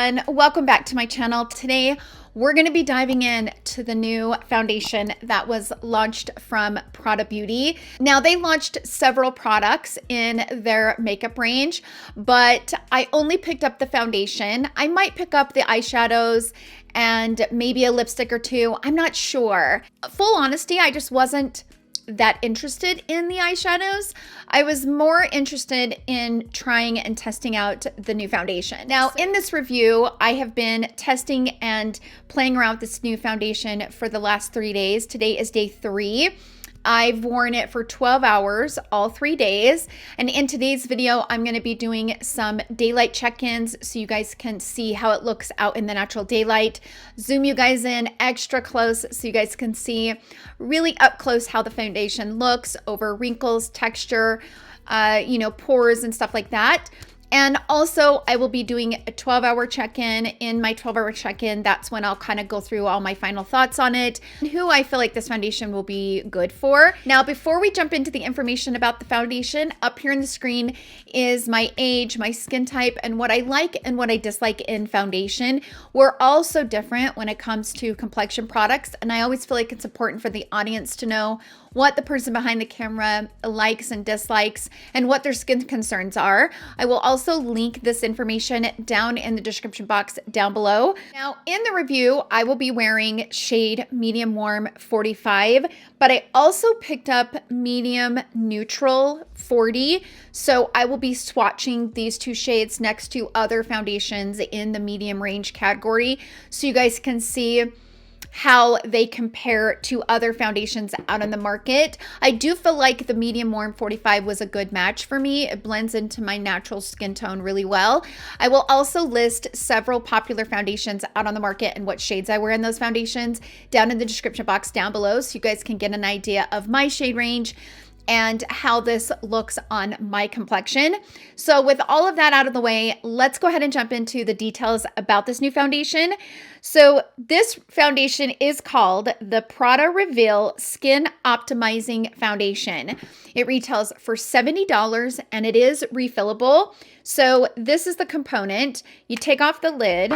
everyone, welcome back to my channel. Today we're going to be diving in to the new foundation that was launched from Prada Beauty. Now they launched several products in their makeup range, but I only picked up the foundation. I might pick up the eyeshadows and maybe a lipstick or two. I'm not sure. Full honesty, I just wasn't that interested in the eyeshadows. I was more interested in trying and testing out the new foundation. Now, in this review, I have been testing and playing around with this new foundation for the last 3 days. Today is day 3. I've worn it for 12 hours, all 3 days. And in today's video, I'm gonna be doing some daylight check-ins so you guys can see how it looks out in the natural daylight. Zoom you guys in extra close so you guys can see really up close how the foundation looks over wrinkles, texture, pores and stuff like that. And also I will be doing a 12-hour check-in. In my 12-hour check-in, that's when I'll kind of go through all my final thoughts on it and who I feel like this foundation will be good for. Now, before we jump into the information about the foundation, up here on the screen is my age, my skin type, and what I like and what I dislike in foundation. We're all so different when it comes to complexion products, and I always feel like it's important for the audience to know what the person behind the camera likes and dislikes and what their skin concerns are. I will also link this information down in the description box down below. Now, in the review, I will be wearing shade medium warm 45, but I also picked up medium neutral 40. So I will be swatching these two shades next to other foundations in the medium range category so you guys can see how they compare to other foundations out on the market. I do feel like the medium warm 45 was a good match for me. It blends into my natural skin tone really well. I will also list several popular foundations out on the market and what shades I wear in those foundations down in the description box down below so you guys can get an idea of my shade range and how this looks on my complexion. So with all of that out of the way, let's go ahead and jump into the details about this new foundation. So this foundation is called the Prada Reveal Skin Optimizing Foundation. It retails for $70 and it is refillable. So this is the component. You take off the lid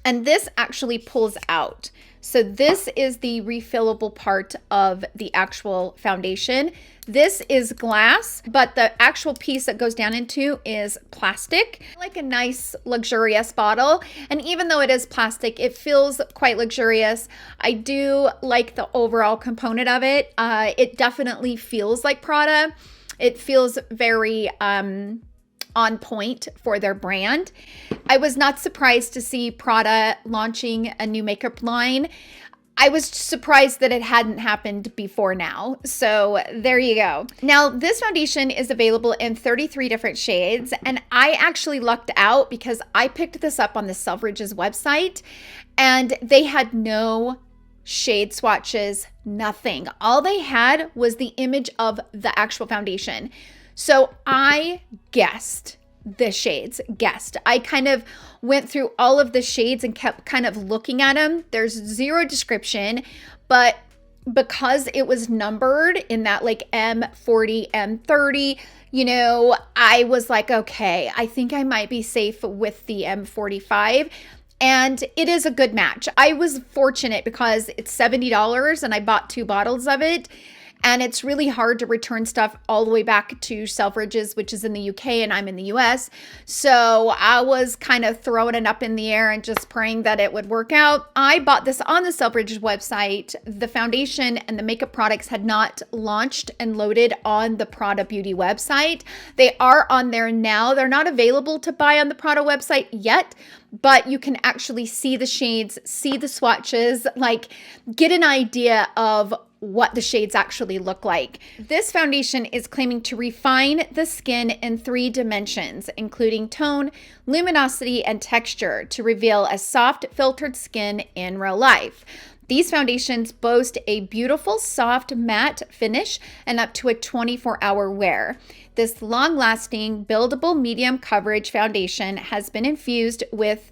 and this actually pulls out. So this is the refillable part of the actual foundation. This is glass, but the actual piece that goes down into is plastic, like a nice luxurious bottle. And even though it is plastic, it feels quite luxurious. I do like the overall component of it. It definitely feels like Prada. It feels very on point for their brand. I was not surprised to see Prada launching a new makeup line. I was surprised that it hadn't happened before now. So there you go. Now, this foundation is available in 33 different shades, and I actually lucked out because I picked this up on the Selfridges website and they had no shade swatches, nothing. All they had was the image of the actual foundation. So I guessed the shades, I kind of went through all of the shades and kept kind of looking at them. There's zero description, but because it was numbered in that like M40, M30, I was like, okay, I think I might be safe with the M45. And it is a good match. I was fortunate because it's $70 and I bought 2 bottles of it. And it's really hard to return stuff all the way back to Selfridges, which is in the UK and I'm in the US. So I was kind of throwing it up in the air and just praying that it would work out. I bought this on the Selfridges website. The foundation and the makeup products had not launched and loaded on the Prada Beauty website. They are on there now. They're not available to buy on the Prada website yet, but you can actually see the shades, see the swatches, like get an idea of what the shades actually look like. This foundation is claiming to refine the skin in 3 dimensions, including tone, luminosity, and texture to reveal a soft, filtered skin in real life. These foundations boast a beautiful, soft, matte finish and up to a 24-hour wear. This long-lasting, buildable medium coverage foundation has been infused with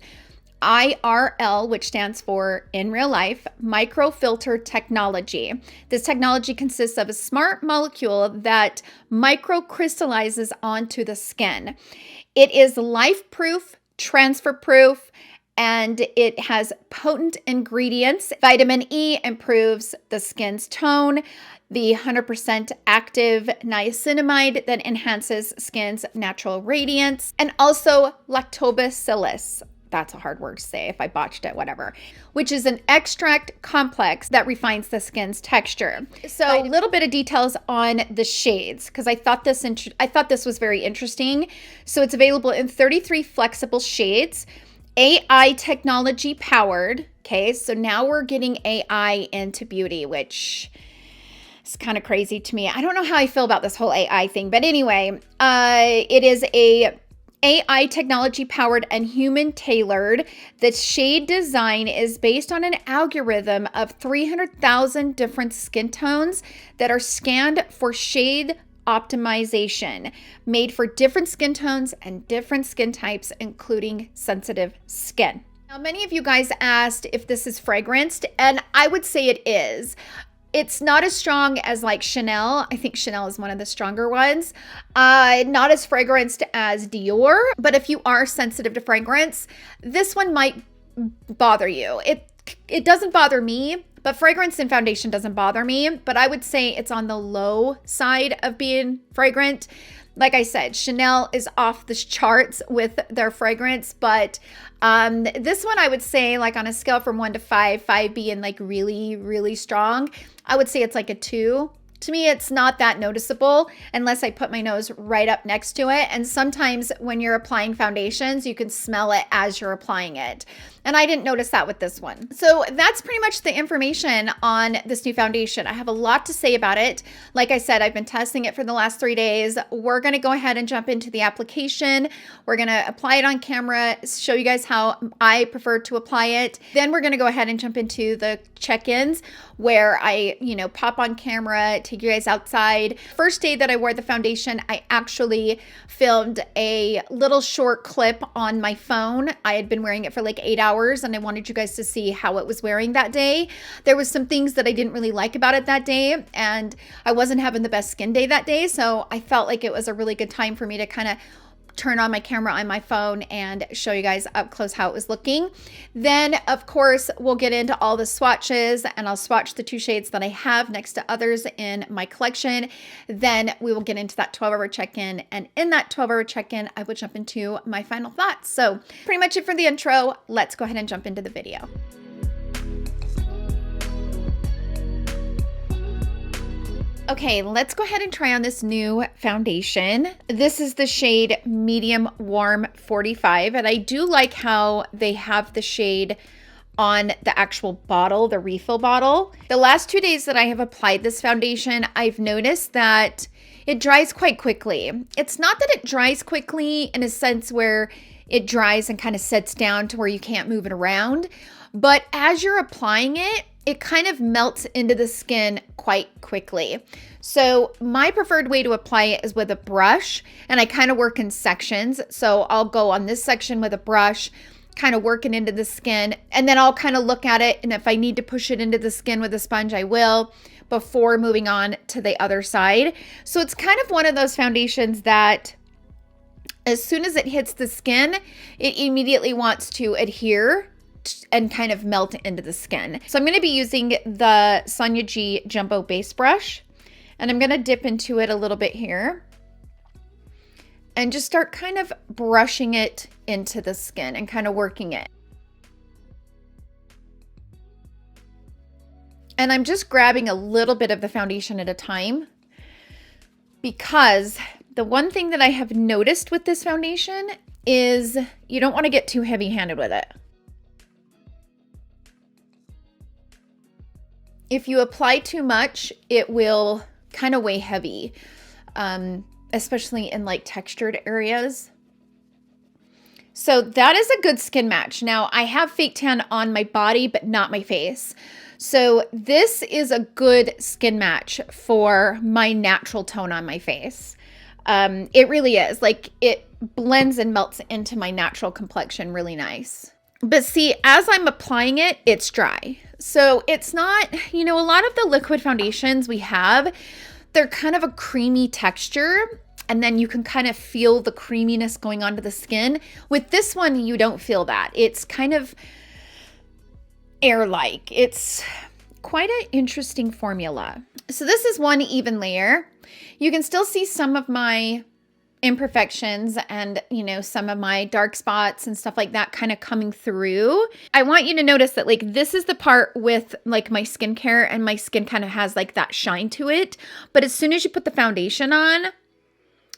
IRL, which stands for in real life, microfilter technology. This technology consists of a smart molecule that microcrystallizes onto the skin. It is life-proof, transfer proof, and it has potent ingredients. Vitamin E improves the skin's tone. The 100% active niacinamide that enhances skin's natural radiance. And also lactobacillus. That's a hard word to say if I botched it, whatever. Which is an extract complex that refines the skin's texture. So a little bit of details on the shades, because I thought this was very interesting. So it's available in 33 flexible shades. AI technology powered. Okay, so now we're getting AI into beauty, which is kind of crazy to me. I don't know how I feel about this whole AI thing, but anyway, it is a AI technology powered and human tailored. The shade design is based on an algorithm of 300,000 different skin tones that are scanned for shade optimization, made for different skin tones and different skin types, including sensitive skin. Now, many of you guys asked if this is fragranced, and I would say it is. It's not as strong as like Chanel. I think Chanel is one of the stronger ones. Not as fragranced as Dior, but if you are sensitive to fragrance, this one might bother you. It doesn't bother me, but fragrance and foundation doesn't bother me, but I would say it's on the low side of being fragrant. Like I said, Chanel is off the charts with their fragrance, but this one I would say, like on a scale from 1 to 5, 5 being like really, really strong, I would say it's like a 2. To me, it's not that noticeable unless I put my nose right up next to it. And sometimes when you're applying foundations, you can smell it as you're applying it. And I didn't notice that with this one. So that's pretty much the information on this new foundation. I have a lot to say about it. Like I said, I've been testing it for the last 3 days. We're going to go ahead and jump into the application. We're going to apply it on camera, show you guys how I prefer to apply it. Then we're going to go ahead and jump into the check-ins where I, pop on camera, take you guys outside. First day that I wore the foundation, I actually filmed a little short clip on my phone. I had been wearing it for like 8 hours and I wanted you guys to see how it was wearing that day. There was some things that I didn't really like about it that day, and I wasn't having the best skin day that day. So I felt like it was a really good time for me to kind of turn on my camera on my phone and show you guys up close how it was looking. Then of course we'll get into all the swatches, and I'll swatch the 2 shades that I have next to others in my collection. Then we will get into that 12-hour check-in, and in that 12-hour check-in I will jump into my final thoughts. So pretty much it for the intro. Let's go ahead and jump into the video. Okay, let's go ahead and try on this new foundation. This is the shade Medium Warm 45, and I do like how they have the shade on the actual bottle, the refill bottle. The last 2 days that I have applied this foundation, I've noticed that it dries quite quickly. It's not that it dries quickly in a sense where it dries and kind of sets down to where you can't move it around, but as you're applying it, it kind of melts into the skin quite quickly. So my preferred way to apply it is with a brush, and I kind of work in sections. So I'll go on this section with a brush, kind of work it into the skin, and then I'll kind of look at it, and if I need to push it into the skin with a sponge, I will, before moving on to the other side. So it's kind of one of those foundations that as soon as it hits the skin, it immediately wants to adhere and kind of melt into the skin. So I'm going to be using the Sonia G Jumbo Base Brush, and I'm going to dip into it a little bit here and just start kind of brushing it into the skin and kind of working it. And I'm just grabbing a little bit of the foundation at a time, because the one thing that I have noticed with this foundation is you don't want to get too heavy-handed with it. If you apply too much, it will kind of weigh heavy, especially in like textured areas. So that is a good skin match. Now I have fake tan on my body, but not my face. So this is a good skin match for my natural tone on my face. It really is. Like, it blends and melts into my natural complexion really nice. But see, as I'm applying it, it's dry. So it's not, a lot of the liquid foundations we have, they're kind of a creamy texture. and then you can kind of feel the creaminess going onto the skin. With this one, you don't feel that. It's kind of air-like. It's quite an interesting formula. So this is one even layer. You can still see some of my imperfections and, you know, some of my dark spots and stuff like that kind of coming through. I want you to notice that like this is the part with like my skincare, and my skin kind of has like that shine to it. But as soon as you put the foundation on,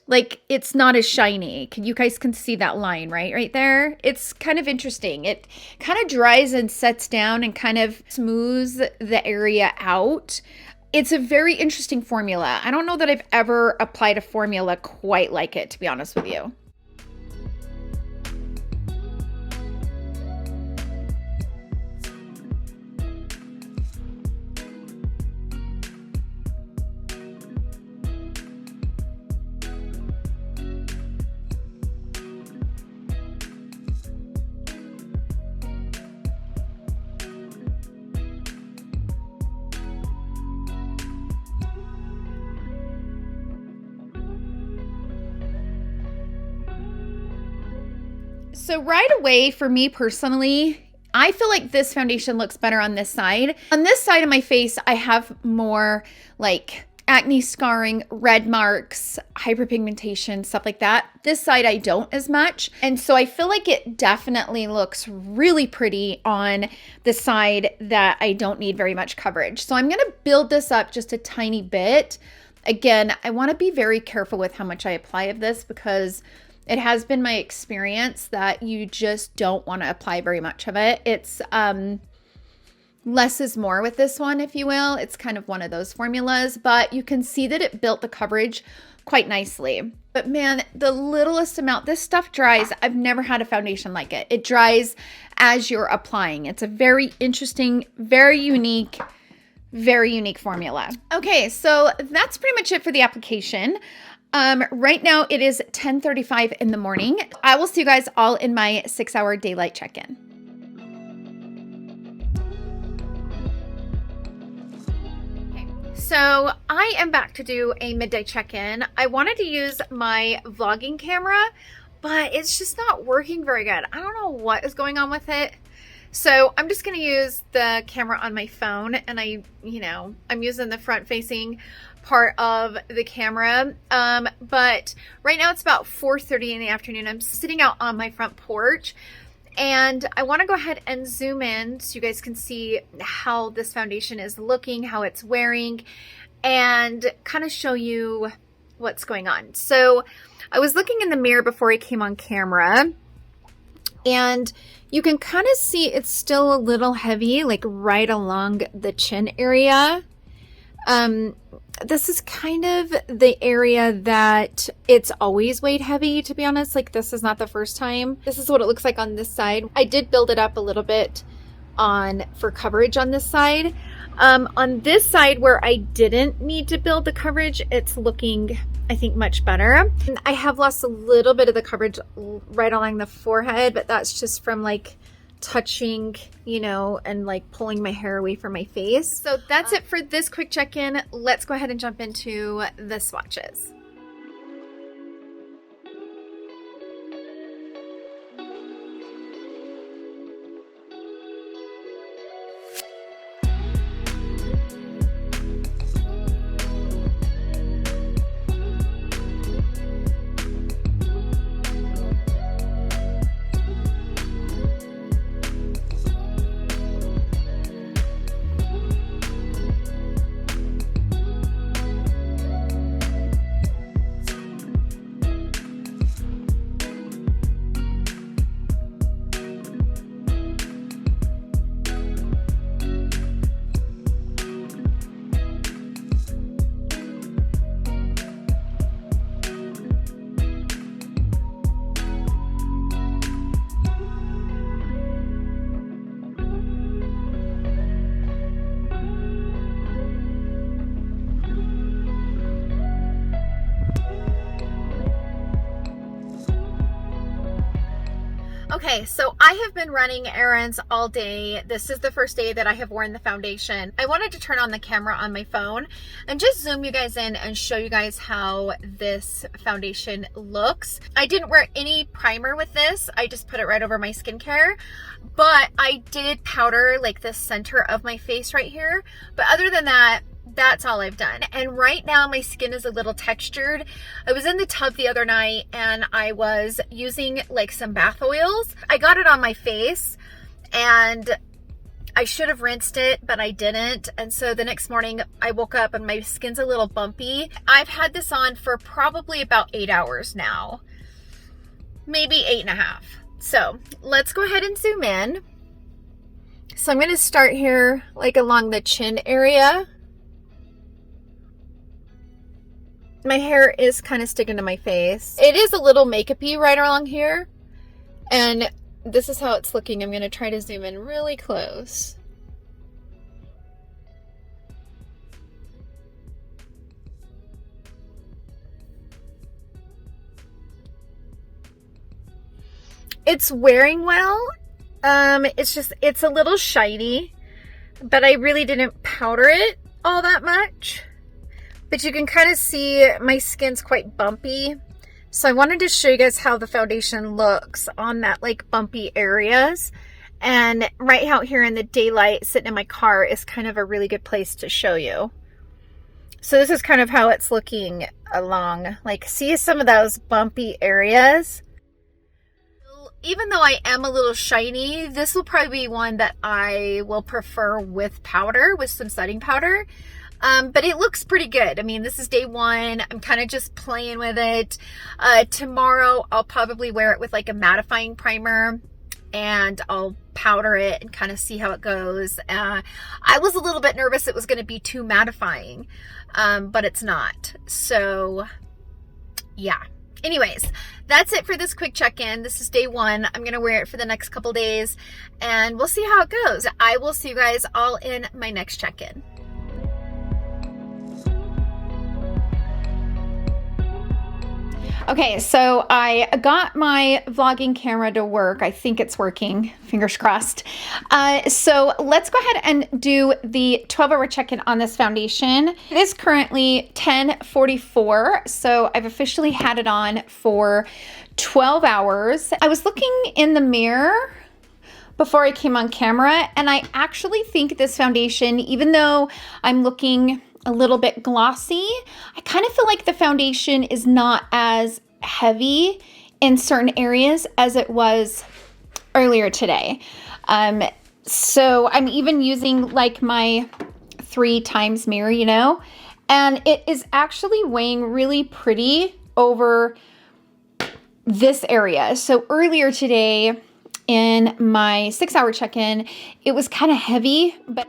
like it's not as shiny. You guys can see that line right there. It's kind of interesting. It kind of dries and sets down and kind of smooths the area out. It's a very interesting formula. I don't know that I've ever applied a formula quite like it, to be honest with you. So right away, for me personally, I feel like this foundation looks better on this side. On this side of my face, I have more like acne scarring, red marks, hyperpigmentation, stuff like that. This side, I don't as much. And so I feel like it definitely looks really pretty on the side that I don't need very much coverage. So I'm going to build this up just a tiny bit. Again, I want to be very careful with how much I apply of this, because it has been my experience that you just don't want to apply very much of it. It's less is more with this one, if you will. It's kind of one of those formulas, but you can see that it built the coverage quite nicely. But man, the littlest amount, this stuff dries. I've never had a foundation like it. It dries as you're applying. It's a very interesting, very unique formula. Okay, so that's pretty much it for the application. Right now it is 10:35 in the morning. I will see you guys all in my 6-hour daylight check-in. Okay, so I am back to do a midday check-in. I wanted to use my vlogging camera, but it's just not working very good. I don't know what is going on with it. So I'm just going to use the camera on my phone, and I'm using the front facing part of the camera. But right now it's about 4:30 in the afternoon. I'm sitting out on my front porch, and I want to go ahead and zoom in so you guys can see how this foundation is looking, how it's wearing, and kind of show you what's going on. So I was looking in the mirror before I came on camera, and you can kind of see it's still a little heavy, like right along the chin area. This is kind of the area that it's always weighed heavy, to be honest. Like, this is not the first time. This is what it looks like on this side. I did build it up a little bit for coverage on this side. On this side where I didn't need to build the coverage, it's looking, I think, much better. I have lost a little bit of the coverage right along the forehead, but that's just from like touching, and like pulling my hair away from my face. So that's it for this quick check-in. Let's go ahead and jump into the swatches. Okay, so I have been running errands all day. This is the first day that I have worn the foundation. I wanted to turn on the camera on my phone and just zoom you guys in and show you guys how this foundation looks. I didn't wear any primer with this. I just put it right over my skincare, but I did powder like the center of my face right here. But other than that, that's all I've done. And right now my skin is a little textured. I was in the tub the other night and I was using like some bath oils. I got it on my face and I should have rinsed it, but I didn't. And so the next morning I woke up and my skin's a little bumpy. I've had this on for probably about 8 hours now, maybe 8.5. So let's go ahead and zoom in. So I'm going to start here like along the chin area. My hair is kind of sticking to my face. It is a little makeup-y right along here. And this is how it's looking. I'm going to try to zoom in really close. It's wearing well. It's a little shiny, but I really didn't powder it all that much. But you can kind of see my skin's quite bumpy. So I wanted to show you guys how the foundation looks on that like bumpy areas. And right out here in the daylight, sitting in my car is kind of a really good place to show you. So this is kind of how it's looking along. Like, see some of those bumpy areas? Even though I am a little shiny, this will probably be one that I will prefer with powder, with some setting powder. But it looks pretty good. I mean, this is day one. I'm kind of just playing with it. Tomorrow, I'll probably wear it with like a mattifying primer and I'll powder it and kind of see how it goes. I was a little bit nervous it was going to be too mattifying, but it's not. So, yeah. Anyways, that's it for this quick check-in. This is day one. I'm going to wear it for the next couple days and we'll see how it goes. I will see you guys all in my next check-in. Okay, so I got my vlogging camera to work. I think it's working, fingers crossed. So let's go ahead and do the 12-hour check-in on this foundation. It is currently 10:44, so I've officially had it on for 12 hours. I was looking in the mirror before I came on camera, and I actually think this foundation, even though I'm looking a little bit glossy, I kind of feel like the foundation is not as heavy in certain areas as it was earlier today. So I'm even using like my 3 times mirror, you know, and it is actually weighing really pretty over this area. So earlier today in my 6-hour check-in, it was kind of heavy, but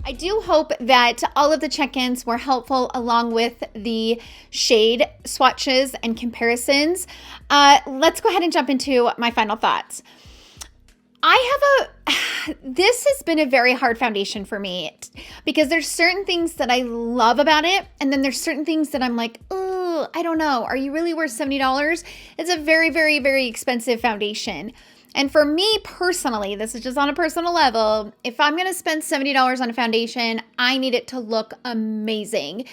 I do hope that all of the check-ins were helpful along with the shade swatches and comparisons. Let's go ahead and jump into my final thoughts. this has been a very hard foundation for me because there's certain things that I love about it. And then there's certain things that I'm like, oh, I don't know. Are you really worth $70? It's a very, very, very expensive foundation. And for me personally, this is just on a personal level, if I'm going to spend $70 on a foundation, I need it to look amazing.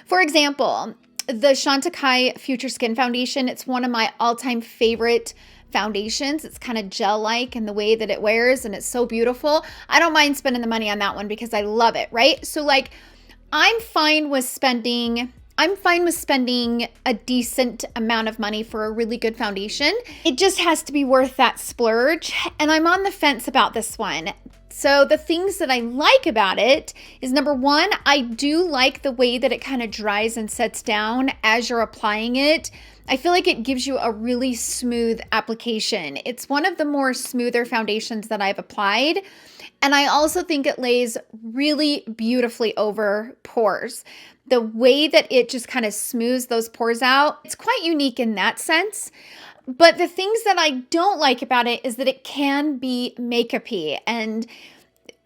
For example, the Chantecaille Future Skin Foundation, it's one of my all-time favorite foundations. It's kind of gel-like in the way that it wears, and it's so beautiful. I don't mind spending the money on that one because I love it, right? So like, I'm fine with spending a decent amount of money for a really good foundation. It just has to be worth that splurge. And I'm on the fence about this one. So the things that I like about it is, number one, I do like the way that it kind of dries and sets down as you're applying it. I feel like it gives you a really smooth application. It's one of the more smoother foundations that I've applied. And I also think it lays really beautifully over pores. The way that it just kind of smooths those pores out, it's quite unique in that sense. But the things that I don't like about it is that it can be makeup-y. And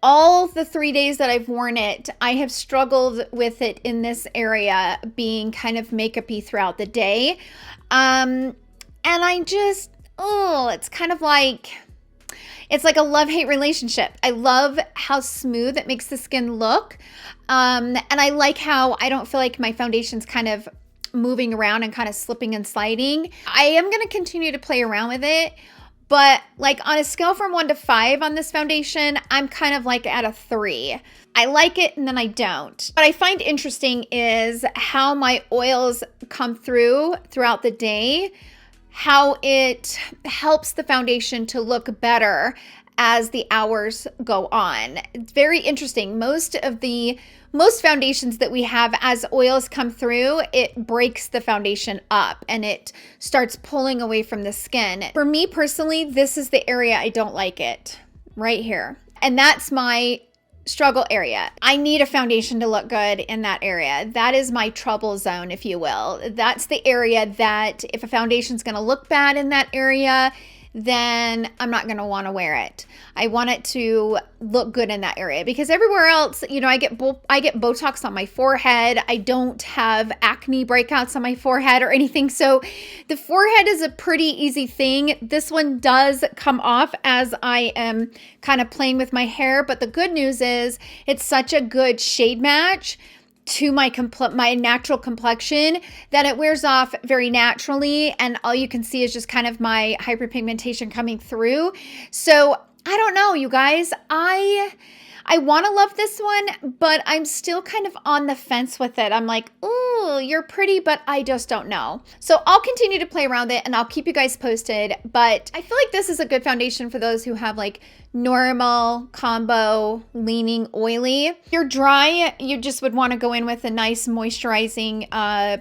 all the 3 days that I've worn it, I have struggled with it in this area being kind of makeup-y throughout the day. And I just, it's kind of like, it's like a love-hate relationship. I love how smooth it makes the skin look. And I like how I don't feel like my foundation's kind of moving around and kind of slipping and sliding. I am going to continue to play around with it. But like on a scale from 1 to 5 on this foundation, I'm kind of like at a 3. I like it and then I don't. What I find interesting is how my oils come throughout the day, how it helps the foundation to look better as the hours go on. It's very interesting. Most foundations that we have, as oils come through, it breaks the foundation up and it starts pulling away from the skin. For me personally, this is the area I don't like it, right here. And that's my struggle area. I need a foundation to look good in that area. That is my trouble zone, if you will. That's the area that if a foundation's gonna look bad in that area, then I'm not going to want to wear it. I want it to look good in that area because everywhere else, you know, I get Botox on my forehead. I don't have acne breakouts on my forehead or anything. So the forehead is a pretty easy thing. This one does come off as I am kind of playing with my hair. But the good news is it's such a good shade match to my natural complexion that it wears off very naturally, and all you can see is just kind of my hyperpigmentation coming through. So I don't know, you guys. I want to love this one, but I'm still kind of on the fence with it. I'm like, ooh, you're pretty, but I just don't know. So I'll continue to play around it and I'll keep you guys posted. But I feel like this is a good foundation for those who have like normal, combo, leaning, oily. If you're dry, you just would want to go in with a nice moisturizing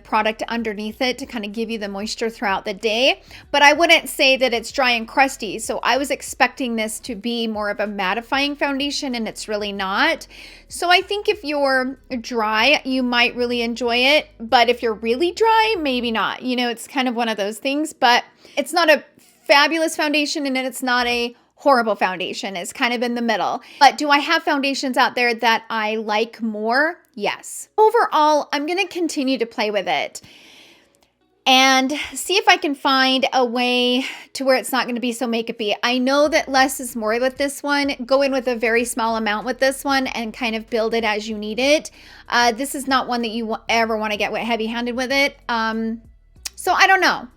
product underneath it to kind of give you the moisture throughout the day. But I wouldn't say that it's dry and crusty. So I was expecting this to be more of a mattifying foundation, and it's really not. So I think if you're dry, you might really enjoy it. But if you're really dry, maybe not. You know, it's kind of one of those things. But it's not a fabulous foundation, and it's not a horrible foundation. It's kind of in the middle. But do I have foundations out there that I like more? Yes. Overall, I'm going to continue to play with it and see if I can find a way to where it's not going to be so makeup-y. I know that less is more with this one. Go in with a very small amount with this one and kind of build it as you need it. This is not one that you ever want to get heavy-handed with it. So I don't know.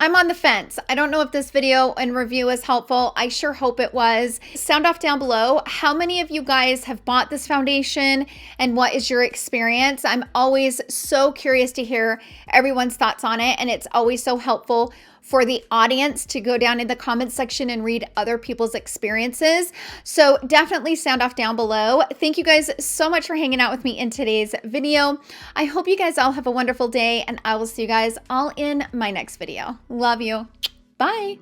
I'm on the fence. I don't know if this video and review is helpful. I sure hope it was. Sound off down below. How many of you guys have bought this foundation and what is your experience? I'm always so curious to hear everyone's thoughts on it, and it's always so helpful for the audience to go down in the comments section and read other people's experiences. So definitely sound off down below. Thank you guys so much for hanging out with me in today's video. I hope you guys all have a wonderful day, and I will see you guys all in my next video. Love you. Bye.